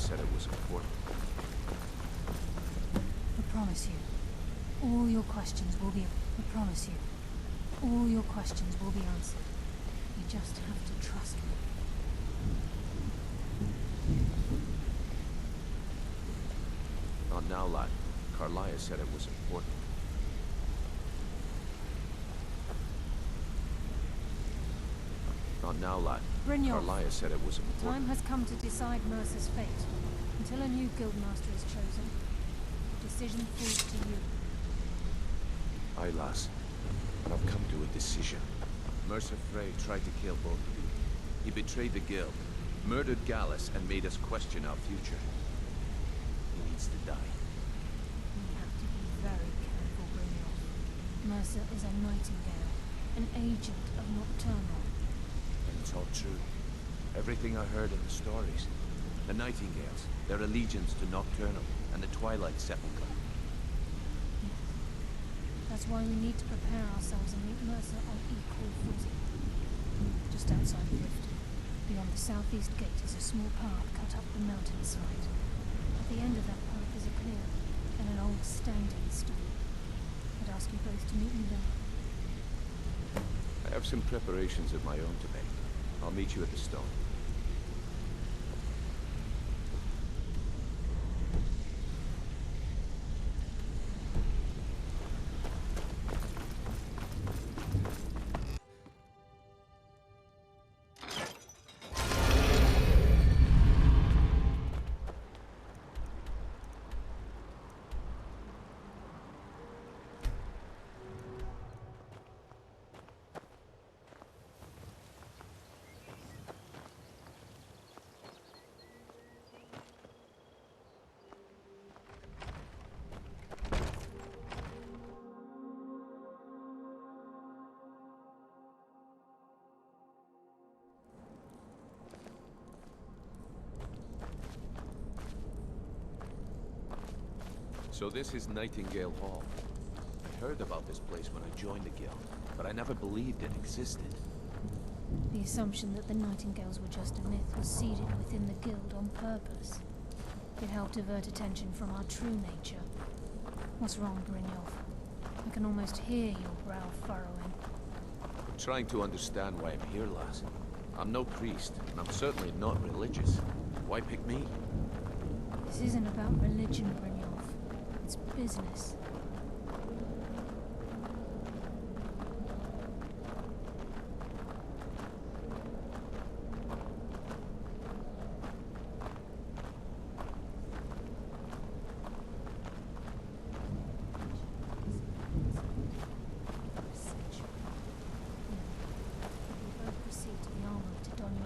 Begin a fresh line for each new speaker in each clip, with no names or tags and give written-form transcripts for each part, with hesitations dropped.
said it was important.
I promise you, all your questions will be... I promise you, all your questions will be answered. You just have to trust me.
Not now, lad. Karliah said it was important. Not now, lad.
Brynjolf,
Karliah said it was
the
important.
time has come to decide Mercer's fate. Until a new guildmaster is chosen, the decision falls to you.
Aye, lass. But I've come to a decision. Mercer Frey tried to kill both of you. He betrayed the guild, murdered Gallus, and made us question our future. He needs to die.
You have to be very careful, Brynjolf. Mercer is a Nightingale, an agent of Nocturnal.
And it's all true. Everything I heard in the stories. The Nightingales, their allegiance to Nocturnal, and the Twilight Sepulchre.
That's why we need to prepare ourselves and meet Mercer on equal footing. Just outside the rift, beyond the southeast gate is a small path cut up the mountainside. At the end of that path is a clearing and an old standing stone. I'd ask you both to meet me there.
I have some preparations of my own to make. I'll meet you at the stone. So this is Nightingale Hall. I heard about this place when I joined the guild, but I never believed it existed.
The assumption that the Nightingales were just a myth was seeded within the guild on purpose. It helped divert attention from our true nature. What's wrong, Brynjolf? I can almost hear your brow furrowing.
I'm trying to understand why I'm here, lass. I'm no priest, and I'm certainly not religious. Why pick me?
This isn't about religion, Brynjolf. It's business.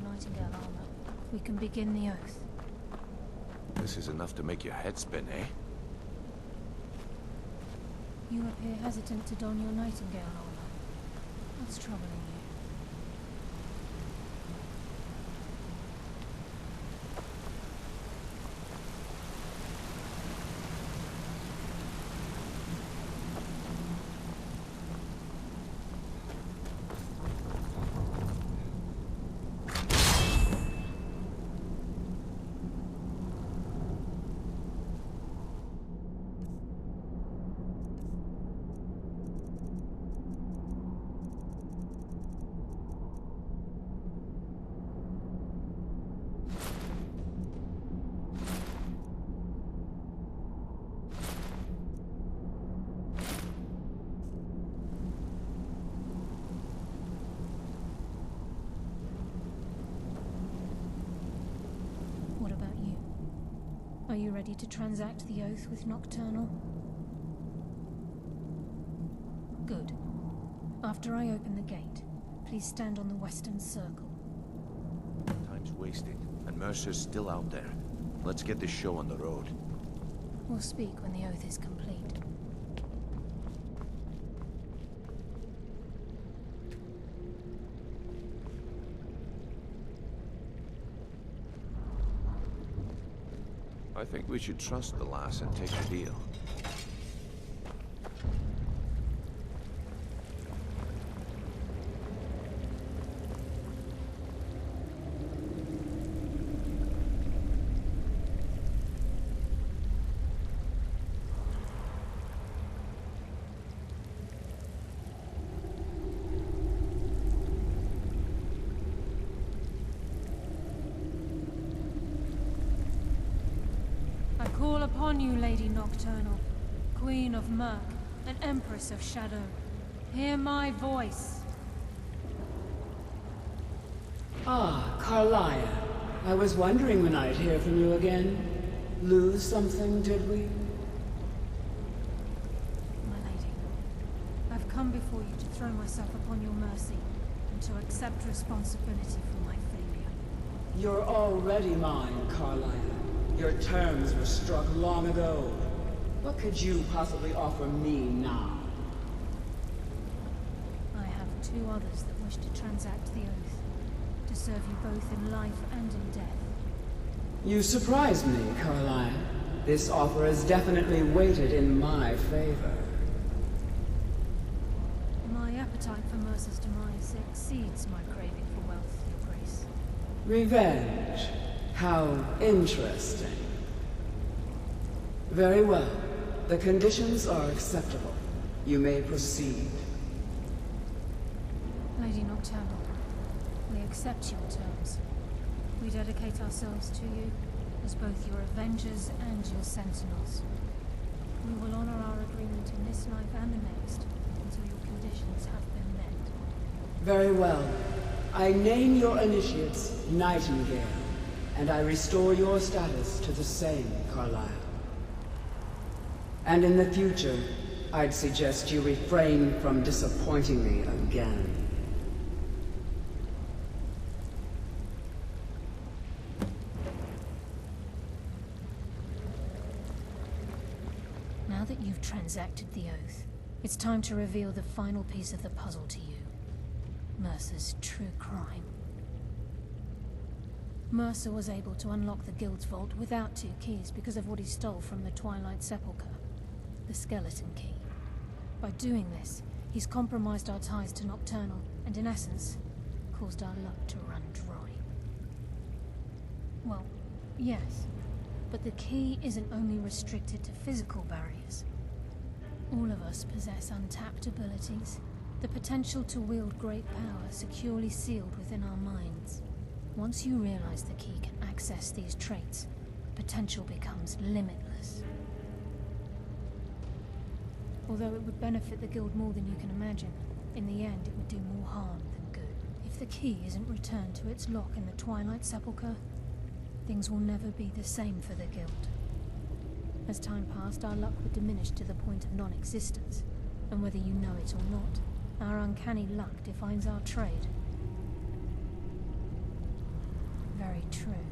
Nightingale Armor, we can begin the oath.
This is enough to make your head spin, eh?
You appear hesitant to don your Nightingale armor. What's troubling you? What about you? Are you ready to transact the oath with Nocturnal? Good. After I open the gate, please stand on the western circle.
Time's wasting, and Mercer's still out there. Let's get this show on the road.
We'll speak when the oath is complete.
I think we should trust the lass and take the deal.
call upon you, Lady Nocturnal, Queen of Murk, and Empress of Shadow. Hear my voice.
Ah, karliah. I was wondering when I'd hear from you again. Lose something, did we?
My lady, I've come before you to throw myself upon your mercy, and to accept responsibility for my failure.
You're already mine, karliah. Your terms were struck long ago. What could you possibly offer me now?
I have two others that wish to transact the oath, to serve you both in life and in death.
You surprised me, karliah. This offer is definitely weighted in my favor.
My appetite for Mercer's demise exceeds my craving for wealth, Your Grace.
Revenge. How interesting. Very well. The conditions are acceptable. You may proceed.
Lady Nocturnal, we accept your terms. We dedicate ourselves to you as both your avengers and your sentinels. We will honor our agreement in this life and the next until your conditions have been met.
Very well. I name your initiates Nightingale, and I restore your status to the same, karliah. And in the future, I'd suggest you refrain from disappointing me again.
Now that you've transacted the oath, it's time to reveal the final piece of the puzzle to you. Mercer's true crime. Mercer was able to unlock the Guild's vault without 2 keys because of what he stole from the Twilight Sepulchre. The skeleton key. By doing this, he's compromised our ties to Nocturnal, and in essence, caused our luck to run dry. Well, yes, but the key isn't only restricted to physical barriers. All of us possess untapped abilities, the potential to wield great power securely sealed within our minds. Once you realize the key can access these traits, potential becomes limitless. Although it would benefit the Guild more than you can imagine, in the end it would do more harm than good. If the key isn't returned to its lock in the Twilight Sepulchre, things will never be the same for the Guild. As time passed, our luck would diminish to the point of non-existence, and whether you know it or not, our uncanny luck defines our trade. Very true.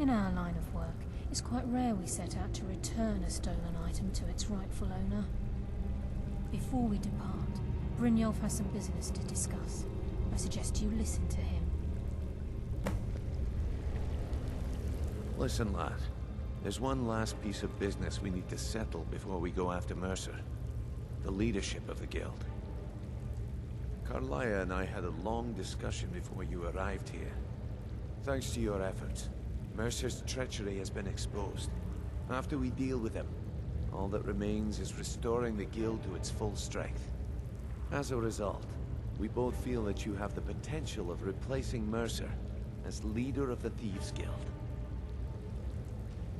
In our line of work, it's quite rare we set out to return a stolen item to its rightful owner. Before we depart, Brynjolf has some business to discuss. I suggest you listen to him.
Listen, lad. There's one last piece of business we need to settle before we go after Mercer. The leadership of the Guild. Karliah and I had a long discussion before you arrived here. Thanks to your efforts, Mercer's treachery has been exposed. After we deal with him, all that remains is restoring the Guild to its full strength. As a result, we both feel that you have the potential of replacing Mercer as leader of the Thieves Guild.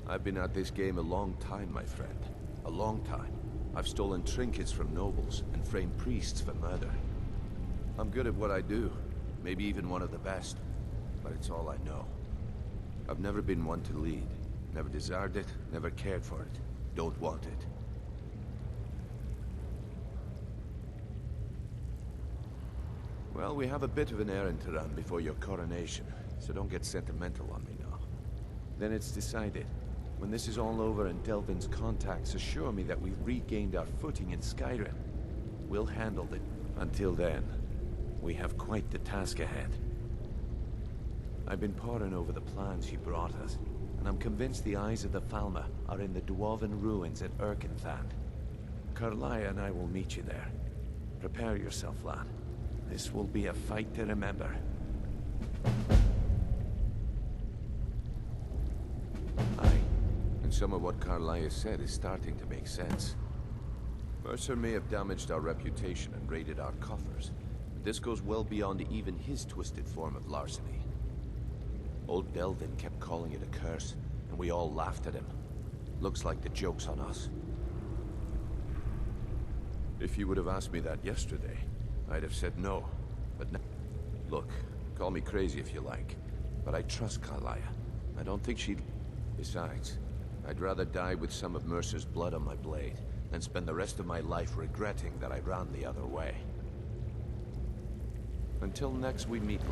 I've been at this game a long time, my friend. A long time. I've stolen trinkets from nobles and framed priests for murder. I'm good at what I do, maybe even one of the best, but it's all I know. I've never been one to lead. Never desired it, never cared for it. Don't want it. Well, we have a bit of an errand to run before your coronation, so don't get sentimental on me now. Then it's decided. When this is all over and Delvin's contacts assure me that we've regained our footing in Skyrim, we'll handle it. Until then, we have quite the task ahead. I've been poring over the plans you brought us, and I'm convinced the eyes of the Falmer are in the Dwarven ruins at Erkenthand. Karliah and I will meet you there. Prepare yourself, lad. This will be a fight to remember. Aye, and some of what Karliah said is starting to make sense. Mercer may have damaged our reputation and raided our coffers, but this goes well beyond even his twisted form of larceny. Old Delvin kept calling it a curse, and we all laughed at him. Looks like the joke's on us. If you would have asked me that yesterday, I'd have said no. But now... Look, call me crazy if you like, but I trust karliah. I don't think she'd... Besides, I'd rather die with some of Mercer's blood on my blade than spend the rest of my life regretting that I ran the other way. Until next we meet...